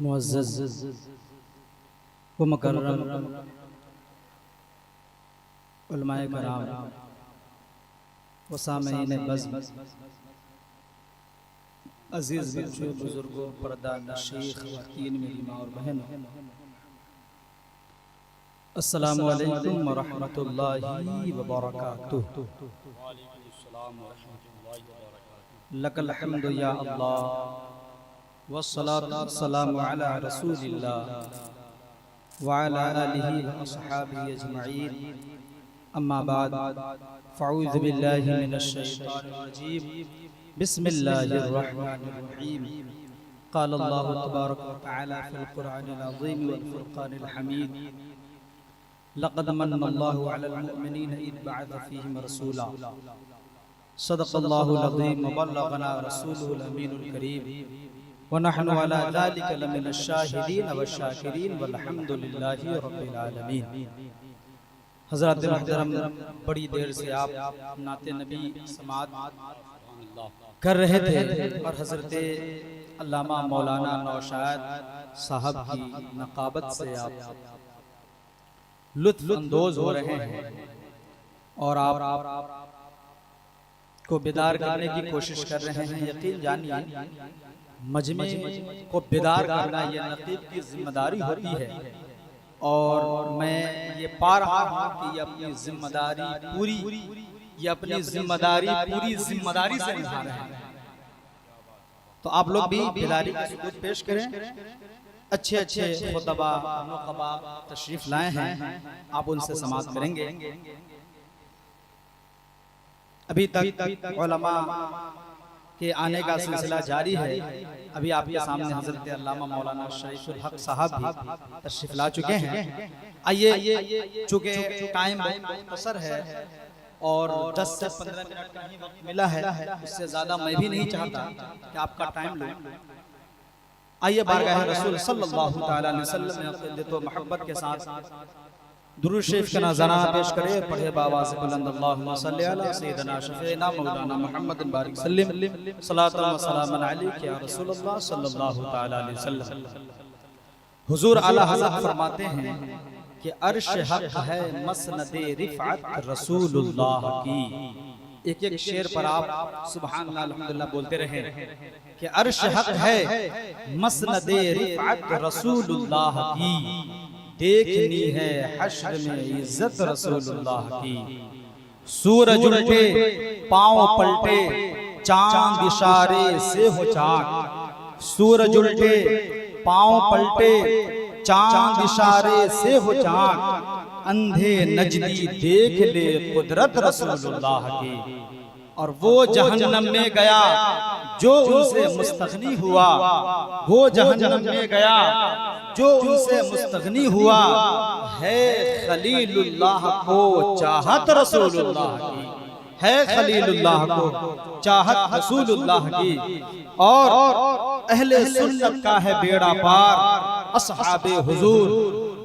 मुअज़्ज़ज़ व मुकर्रम उलमाए कराम व सामईन बज़्म, अज़ीज़ बच्चों, बुज़ुर्गों, पर्दा नशीं ख़वातीन, मेरी माँ और बहनों, अस्सलामु अलैकुम व रहमतुल्लाहि व बरकातुहू। लकल हम्दु या अल्लाह वस्सलातु वस्सलामु अला रसूलिल्लाह व अला आलिहि व अस्हाबिहि अजमईन, अम्मा बाद, फ़अऊज़ु बिल्लाहि मिनश शैतानिर रजीम, बिस्मिल्लाहिर रहमानिर रहीम। क़ाल अल्लाहु तबारक व तआला फ़िल क़ुरआनिल अज़ीम वल फ़ुरक़ानिल हमीद, लक़द मन्नल्लाहु अलल मुअमिनीन इज़ बअअस फ़ीहिम रसूला, सदक़ल्लाहुल अज़ीम व बल्लगना रसूलुहुल अमीनुल करीम, व नहनु अला ज़ालिका लमिनश शाहिदीन व शाकिरीन वल्हम्दुलिल्लाहि रब्बिल आलमीन। हज़रत मुहतरम, बड़ी देर से आप नाते नबी समात कर रहे थे और हज़रत अल्लामा मौलाना नौशाद साहब की नक़ाबत से आप लुत्फ़ अंदोज़ हो रहे हैं और आप को बेदार करने की कोशिश कर रहे हैं। यकीन जानिए, मजमे को बेदार करना ये नक़ीब की जिम्मेदारी होती है और मैं ये पा रहा हूँ कि ये अपनी जिम्मेदारी पूरी जिम्मेदारी से निभा रहे हैं। तो आप लोग भी बेदारी का सबूत पेश करें। अच्छे अच्छे खुतबा नुक़बा तशरीफ लाए हैं, आप उनसे समाअत करेंगे। अभी तक उलमा के आने का सिलसिला जारी है। अभी आपके सामने हज़रत अल्लामा मौलाना शरीफुल हक साहब भी तशरीफ ला चुके हैं। आइए, चूँकि टाइम मुख्तसर है और 10 से 15 मिनट का ही वक्त मिला है, उससे ज़्यादा मैं भी नहीं चाहता कि आपका टाइम लूं। आइए बारगाह रसूल सल्लल्लाहु तआला अलैहि वसल्लम में अक़ीदत व मोहब्बत के साथ दुरूद शरीफ का नज़राना पेश करें। पढ़े बावाज़ बुलंद अल्लाहुम्मा सल्लि अला सय्यिदना शफ़ीना मौलाना मुहम्मद बारिक सल्लिम सलातन व सलामन अलैका या रसूलल्लाह सल्लल्लाहु तआला अलैहि वसल्लम। हुज़ूर आला हज़रत फरमाते हैं कि अर्श हक है मसनदे रिफ़अत रसूलुल्लाह की। एक एक शेर पर आप सुभान अल्लाह अल्हम्दुलिल्लाह बोलते रहें कि अर्श हक है मसनदे रिफ़अत रसूलुल्लाह की, देखनी है हश्र में इज्जत रसूलुल्लाह की। सूरज उल्टे पांव पलटे चांद इशारे से हो चाक, सूरज उल्टे पांव पलटे चांद इशारे से हो चाक, अंधे नजदी देख ले कुदरत रसूलुल्लाह की। और वो जहन्नम में गया जो उनसे मुस्तगनी हुआ, वो जहन्नम में गया जो उनसे मुस्तगनी हुआ, है खलीलुल्लाह को चाहत रसूलुल्लाह की, है खलीलुल्लाह को चाहत रसूलुल्लाह की। और अहले सुन्नत का है बेड़ा पार अस्हाबे हुजूर,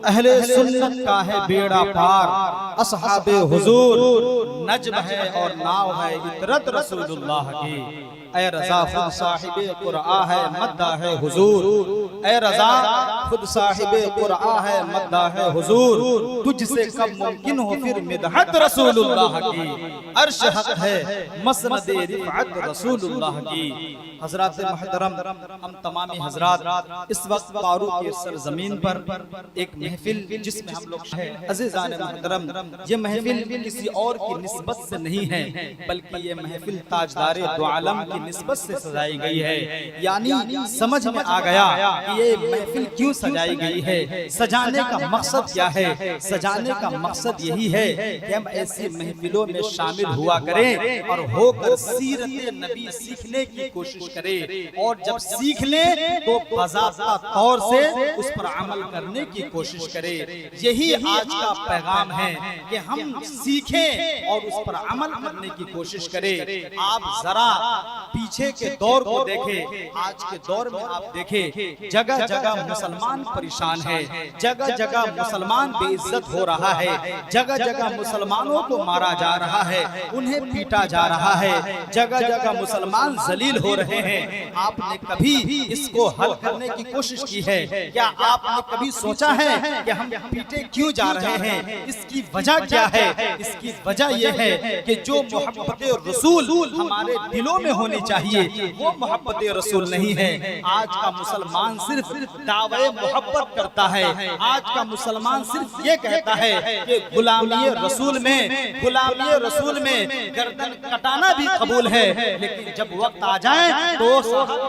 अहले सुन्नत का है बेड़ा पार अस्हाबे हुजूर, नज्म है और नाव है इतरत रसूलुल्लाह की। ऐ रज़ा खुद साहिबे क़ुरआ है मद्दा है हुजूर, ऐ रज़ा खुद साहिबे क़ुरआ है मद्दा है हुजूर, तुझसे कब मुमकिन हो फिर मिदहत रसूलुल्लाह की। अर्श हक है मसनदे रिफ़अत रसूलुल्लाह की। हज़रात मुहतरम, हम तमामी हज़रात इस वक्त पारू की सरज़मीन पर एक महफिल जिसमें हम लोग हैं, अज़ीज़ान मुहतरम, ये महफिल किसी और की निस्बत से नहीं है, बल्कि ये महफिल ताजदार दो आलम की निस्बत से सजाई गई है। यानी समझ में आ गया कि ये महफिल क्यों सजाई गई है, सजाने का मकसद क्या है। सजाने का मकसद यही है कि हम ऐसी महफिलों में शामिल हुआ करें और होकर सीरत नबी सीखने की कोशिश करें, और जब सीख लें तो बाज़ाब्ता तौर से उस पर अमल करने की कोशिश करें। यही आज का पैगाम है कि हम सीखें और उस पर अमल करने की कोशिश करें। आप जरा पीछे के दौर को देखें, आज के दौर में आप देखें जगह जगह मुसलमान मुसलमान परेशान है, जगह जगह मुसलमान बेइज्जत हो रहा है, जगह जगह मुसलमानों को मारा जा रहा है, उन्हें पीटा जा रहा है, जगह जगह मुसलमान जलील हो रहे हैं। आपने कभी इसको हल करने की कोशिश की है? क्या आपने कभी सोचा है कि हम पीटे क्यों जा रहे हैं? इसकी वजह क्या है? इसकी वजह यह है कि जो मोहब्बत रसूल हमारे दिलों में होनी चाहिए वो मोहब्बत रसूल नहीं है। आज का मुसलमान सिर्फ दावे मोहब्बत करता है। आज का मुसलमान सिर्फ ये कहता है कि गुलामी रसूल में गर्दन कटाना भी कबूल है, लेकिन जब वक्त आ जाए तो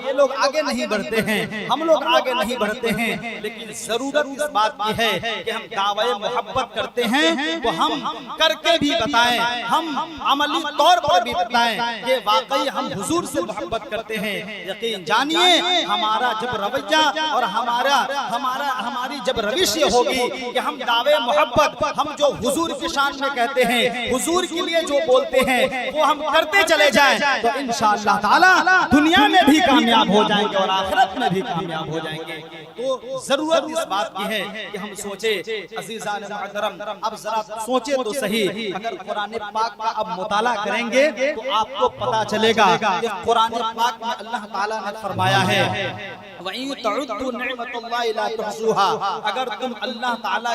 ये लोग आगे नहीं बढ़ते हैं, हम लोग आगे नहीं बढ़ते हैं। लेकिन जरूरत इस बात की है कि हम दावे मोहब्बत करते हैं तो हम करके भी बताएं, हम अमली तौर पर भी बताएं कि वाकई हम हुजूर से मोहब्बत करते हैं। यकीन जानिए हमारा जब रवैया और हमारी जब रविश ये होगी कि हम दावे मोहब्बत, हम जो हुजूर की शान में कहते हैं, हुजूर के लिए जो बोलते हैं वो हम करते चले जाएं तो इंशाअल्लाह ताला दुनिया में भी कामयाब हो जाएंगे और आखिरत में भी कामयाब हो जाएंगे। तो जरूरत इस बात की है कि हम सोचे अज़ीज़ान मुहतरम, अब जरा सोचे तो सही, अगर कुरान पाक का अब मुताला करेंगे तो आपको पता चलेगा कि कुरान पाक में अल्लाह ताला ने फरमाया है अगर तुम अल्लाह ताला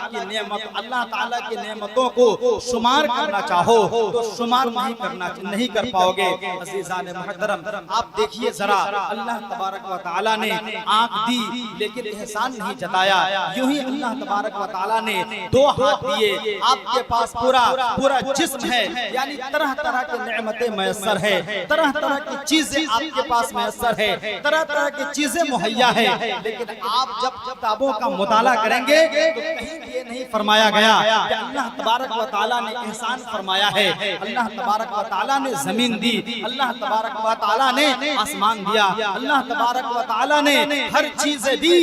की नेमतों को शुमार करना चाहो तो शुमार नहीं कर पाओगे। अज़ीज़ान मुहतरम, आप देखिए जरा, अल्लाह तबारक व तआला ने आँख दी लेकिन एहसान नहीं जताया। यूं ही अल्लाह तबारक व तआला ने दो हाथ दिए, आपके पास पूरा जिस्म है, यानी तरह तरह की नेमतें मैसर है, तरह तरह की चीजें आपके पास मैसर है, तरह तरह की चीजें मुहैया है। लेकिन आप जब किताबों का मुताला करेंगे तो कहीं ये नहीं फरमाया गया कि अल्लाह तबारक व तआला ने एहसान फरमाया है। अल्लाह तबारक व तआला ने जमीन दी, अल्लाह तबारक व तआला ने आसमान दिया, अल्लाह तबारक व तआला ने हर चीज दी,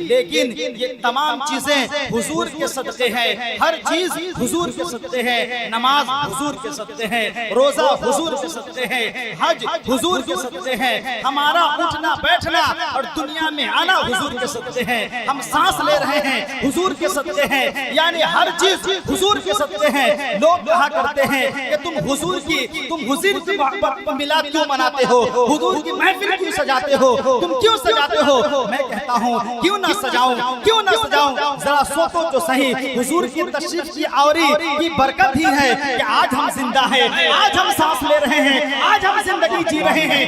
लेकिन ये तमाम चीजें हुजूर के सदक़े हैं। हर चीज हुजूर के सदक़े है। नमाज हुजूर के सदक़े है, रोजा हुजूर के सदक़े है, हज हुजूर के सदक़े है, हमारा उठना बैठना और दुनिया में आना हुजूर के सदक़े है, हम सांस ले रहे हैं हुजूर के सदक़े हैं, यानी हर चीज हुजूर के सदक़े है। लोग कहा करते हैं कि तुम हुजूर की मिलाद क्यों मनाते हो, हुजूर की महफिल क्यों सजाते हो, तुम क्यों सजाते हो? मैं कहता हूँ क्यों ना सजाऊं, क्यों ना सजाऊं। जरा सोचो तो सही, हुजूर की तशरीफ की आवरी की बरकत ही है कि आज हम जिंदा हैं, आज हम सांस ले रहे हैं, आज हम जिंदगी जी रहे हैं।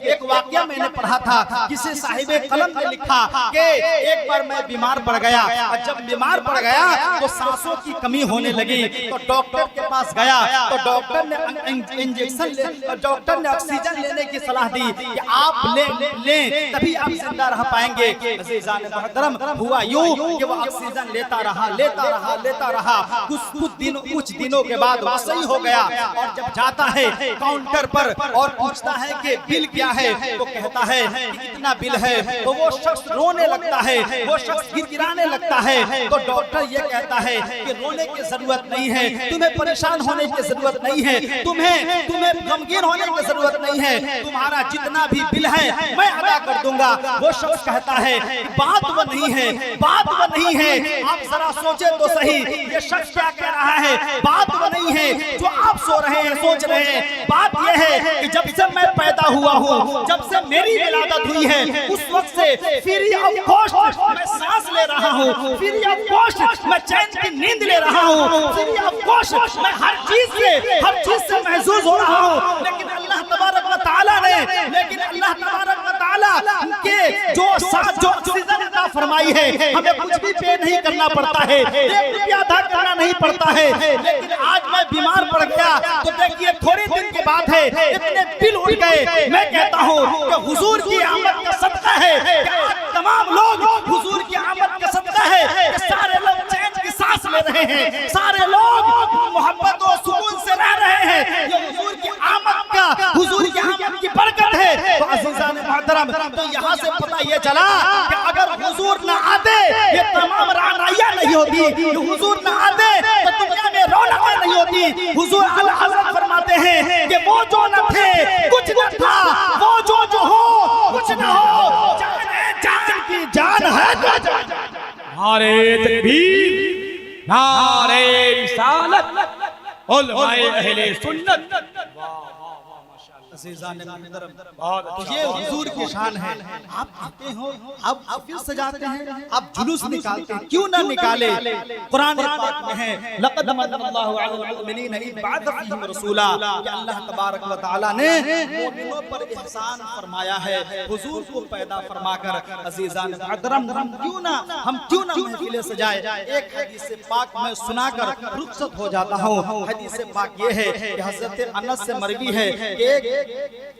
एक वाकया मैंने पढ़ा था, किसी साहिबे कलम ने लिखा कि एक बार मैं बीमार पड़ गया, और जब बीमार पड़ गया तो सांसों की कमी होने लगी, तो डॉक्टर के पास गया, तो डॉक्टर ने ऑक्सीजन लेने की सलाह दी कि आप लें तभी आप जिंदा रह पाएंगे। अज़ीज़ान मुहतरम, हुआ यूं कि वो ऑक्सीजन लेता रहा, कुछ दिनों के बाद वो सही हो गया, और जब जाता है काउंटर पर और पूछता है कि बिल क्या है, तो कहता है कि इतना बिल है, तो वो शख्स रोने लगता है, वो शख्स गिड़गिड़ाने लगता है। तो डॉक्टर ये कहता है कि रोने की जरूरत नहीं है, तुम्हें परेशान होने की जरूरत नहीं है, तुम्हें गमगीन होने की जरूरत नहीं है, तुम्हारा जितना भी बिल है मैं अदा कर दूंगा। वो शख्स कहता है बात वो नहीं है, बात वो नहीं है। आप जरा सोचे तो सही, ये शख्स क्या कह रहा है? बात वो नहीं है जो आप सोच रहे हैं। बात यह है कि जब से मैं पैदा हुआ हूँ, जब से मेरी विलादत हुई है, उस वक्त से फ्री ऑफ कॉस्ट मैं सांस ले रहा हूँ, फ्री ऑफ कॉस्ट मैं चैन की नींद ले रहा हूँ, फ्री ऑफ कॉस्ट मैं हर चीज से महसूस हो रहा हूँ। लेकिन अल्लाह तबारक व तआला ने के जो ऑक्सीजन अता फरमाई है, हमें कुछ भी पे नहीं करना पड़ता है, 1 रुपया अदा करना नहीं पड़ता है। लेकिन आज मैं बीमार पड़ गया तो देखिए थोड़े दिन के बाद है इतने बिल उठ गए। मैं कहता हूँ कि हुजूर की आमद का सदका है, तमाम लोग हुजूर की आमद का सदका है, सारे लोग चैन की सांस ले रहे हैं, सारे लोग मोहब्बत और सुकून से रह रहे हैं। ये हुजूर की आमद की बरकत है। तो अज़ीज़ान मुहतरम, तो यहाँ से पता ये चला कि अगर हुजूर न आते ये तमाम रानाइयाँ नहीं होती, हुजूर न आते तो दुनिया में रौनकें नहीं होती। हुजूर आला हज़रत फरमाते हैं कि वो जो न थे कुछ न था, वो जो हो कुछ न हो, जान की जान है तो जान। नारे तकबीर, नारे रिसालत, उलमाए अहले सुन्नत। ये हुजूर की शान है। आप आते हो, आप फिर सजाते हैं, आप जुलूस निकालते हैं, क्यों ना निकाले? कुरान पाक में है लक़द मन्नल्लाहु अलल मुमिनीन इज़ बअथ फ़ीहिम रसूला, कि अल्लाह तबारक व तआला ने मोमिनों पर एहसान फरमाया है हुजूर को पैदा फरमाकर। अज़ीज़ान मुहतरम, हम क्यों ना महफिलें सजाए। एक हदीस पाक में सुनाकर रुखसत हो जाता हूँ। हदीस पाक ये है कि हज़रत अनस से मरवी है कि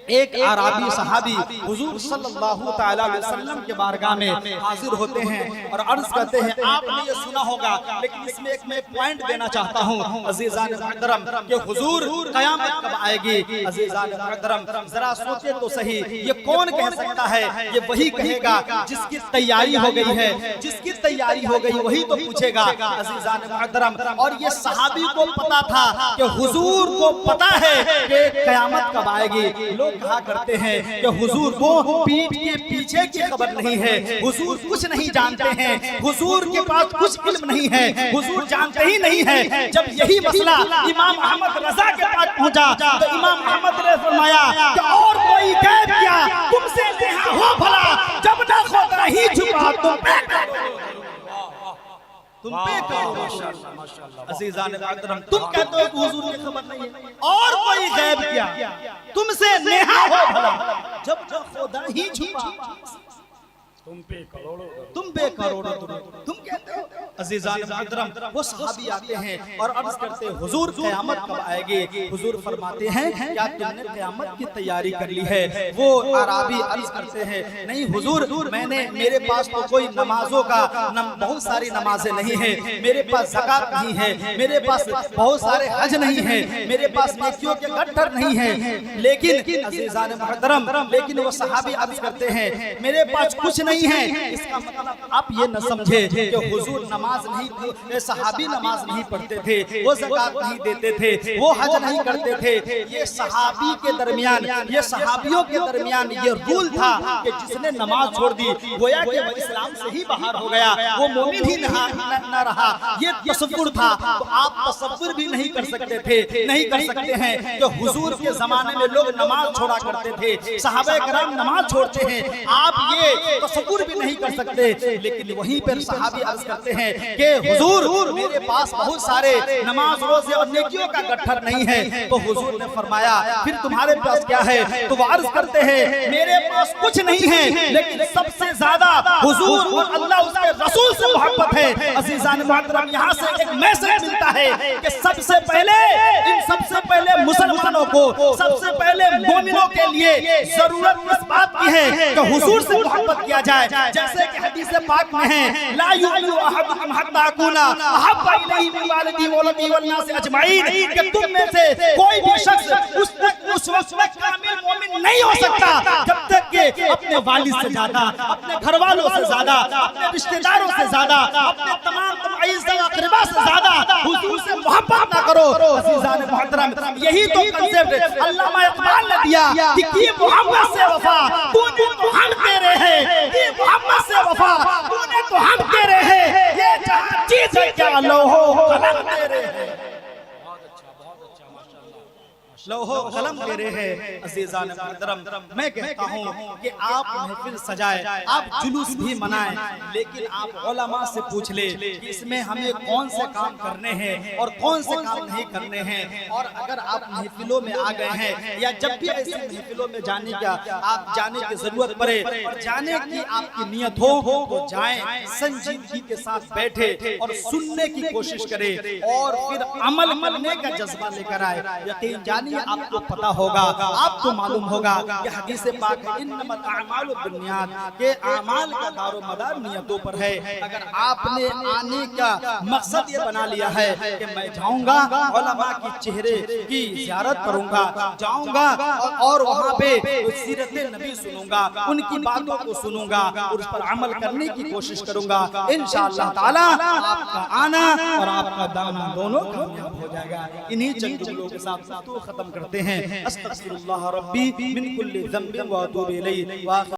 एक आराबी सहाबी हुजूर सल्लल्लाहु तआला अलैहि वसल्लम के बारगाह में हाजिर होते हैं और अर्ज करते हैं, आपने ये सुना होगा लेकिन इसमें एक मैं पॉइंट देना चाहता हूँ अज़ीज़ान मुहतरम, कि हुजूर क़यामत कब आएगी। अज़ीज़ान मुहतरम, जरा सोचे तो सही, ये कौन कह सकता है? ये वही कहेगा जिसकी तैयारी हो गई है, जिसकी तैयारी हो गई वही तो पूछेगा। अज़ीज़ान मुहतरम, और ये सहाबी को पता था कि हुजूर को पता है कि क़यामत कब आएगी। लोग कहा करते हैं कि हुजूर को पीठ के पीछे की खबर नहीं है, हुजूर कुछ नहीं जानते हैं, हुजूर के पास कुछ इल्म नहीं है, हुजूर जानते ही नहीं है। जब यही मसला इमाम अहमद रजा के पास पहुंचा तो इमाम अहमद ने फरमाया कि और कोई गैब क्या तुमसे नेहा हो भला, जब ना खुदा ही झुका तुम पे करो। अज़ीज़ान मुहतरम, तुम कहते हो कि हुजूर की खबर नहीं है, और कोई गैब क्या तुमसे नेहा हो भला, जब खुदा ही छुपा तुम पे करोड़ों तुम कहते हो। अज़ीज़ान मुहतरम, वो सहाबी आते हैं और अर्ज करते हैं हुजूर क़यामत कब आएगी। हुजूर फरमाते हैं क्या तुमने क़यामत की तैयारी कर ली है? वो आराबी अर्ज करते हैं नहीं हुजूर, मेरे पास तो कोई नमाजों का बहुत सारी नमाजें नहीं है, मेरे पास ज़कात नहीं है, मेरे पास बहुत सारे हज नहीं है, मेरे पास नेकियों के गट्ठर नहीं है। लेकिन अज़ीज़ान मुहतरम, लेकिन वो सहाबी अर्ज करते हैं मेरे पास कुछ नहीं है। इसका मतलब आप ये न समझे कि हुजूर नमाज नहीं, सहाबी नमाज नहीं पढ़ते थे, वो ज़कात नहीं देते थे, वो हज नहीं करते थे। ये सहाबी के दरमियान, ये सहाबियों के दरमियान ये रूल था कि जिसने नमाज छोड़ दी गोया कि वो इस्लाम से ही बाहर हो गया, वो मोमिन ही न रहा। ये तसव्वुर था। तो आप तसव्वुर भी नहीं कर सकते थे, नहीं कर सकते हैं कि हुजूर के जमाने में लोग नमाज छोड़ा करते थे, सहाबा कराम नमाज छोड़ते हैं, आप ये तसव्वुर भी नहीं कर सकते। लेकिन वहीं पर सहाबी अर्ज करते हैं कि हुजूर मेरे पास बहुत सारे नमाज रोजे और नेकियों का गट्ठर नहीं है। तो हुजूर ने फरमाया फिर तुम्हारे पास क्या है? तो वो अर्ज करते हैं मेरे पास कुछ नहीं है, लेकिन सबसे ज्यादा हुजूर और अल्लाह उसके रसूल से मोहब्बत है। अज़ीज़ान मुहतरम, यहाँ से एक मैसेज मिलता है कि सबसे पहले मुसलमानों को, सबसे पहले मोमिनों के लिए जरूरत इस बात की है कि हुजूर से मोहब्बत किया जाए। जैसे कि हदीस पाक में है ला युमिनु अहदुकुम हत्ता अकूना अहब्बा इलैहि मिन वालिदी व वलदी वन नास अजमईन, कि तुम में से कोई भी शख्स उस वक्त कामिल मोमिन नहीं हो सकता जब तक कि अपने वालिद से ज्यादा, अपने घर वालों से ज्यादा, अपने रिश्तेदारों से ज्यादा, अपने तमाम अज़ीज़ व अक़रबा से ज्यादा हुजूर से मोहब्बत ना करो। अज़ीज़ान मुहतरम, यही तो कांसेप्ट अल्लामा इक़बाल ने दिया कि मोहम्मद से वफा तूने तो हम तेरे हैं, कि मोहम्मद से वफा तूने तो हम तेरे हैं, ये जहां चीज है क्या लोहो कलम तेरे हैं, लोहो कलम तेरे हैं। अज़ीज़ान मुहतरम, मैं कहता हूँ कि आप महफिल सजाए, आप जुलूस भी मनाएं, लेकिन आप उलमा से पूछ ले कि इसमें हमें कौन से काम करने हैं और कौन से काम नहीं करने हैं। और अगर आप महफिलों में आ गए हैं या जब भी ऐसी महफिलों में जाने की जरूरत पड़े और जाने की आपकी नियत हो तो जाएं, संजीदगी के साथ बैठे और सुनने की कोशिश करें और फिर अमल करने का जज्बा लेकर आए। यकीन जानिए आपको पता होगा, आपको मालूम होगा कि हदीस पाक है इन्नमल अअमालु बिन्नियात, के अमाल का दारो मदार नियतों पर है। अगर आपने आने का मकसद ये बना लिया है कि मैं जाऊंगा उलमा की चेहरे की ज़ियारत करूंगा, जाऊंगा और वहां पे सीरत नबी सुनूंगा, उनकी बातों को सुनूंगा और उस पर अमल करने की कोशिश करूंगा, इंशाअल्लाह ताला आपका आना और आपका दाना दोनों कामयाब हो जाएगा। इन्हीं चंद जुमलों के साथ तो खत्म करते हैं। अस्तगफिरुल्लाह रब्बी मिन कुल्ली ज़ंबिन व अतूबु इलैहि।